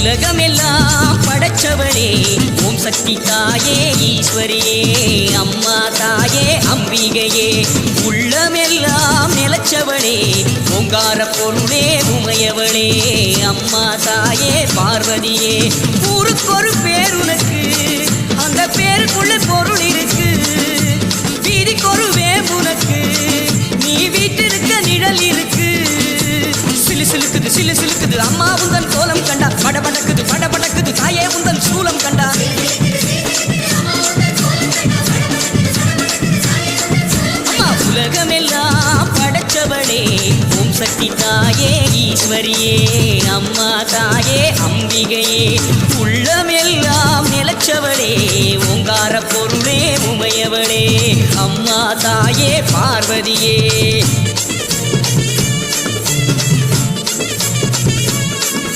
உலகமெல்லாம் படைச்சவளே ஓம் சக்தி தாயே ஈஸ்வரியே அம்மா தாயே அம்பிகையே உள்ளமெல்லாம் நிலச்சவளே ஓங்கார பொருளே உமையவளே அம்மா தாயே பார்வதியே ஊருக்கொரு பேர் உனக்கு அந்த பேருக்குள்ள பொருள் இருக்கு வீதிக்கொரு வேம்புனக்கு நீ வீட்டிருக்க நிழல் இருக்கு சிலு சிலுக்குது சிலு சிலுக்குது அம்மா உந்தன் கோலம் கண்டா படபடக்குது படபடக்குது தாயே உந்தன் சூலம் கண்டா அம்மா உலகமெல்லாம் படைச்சவளே ஓம் சக்தி தாயே ஈஸ்வரியே அம்மா தாயே அம்பிகையே உள்ளமெல்லாம் நிலச்சவளே ஓங்கார பொருளே உமையவளே அம்மா தாயே பார்வதியே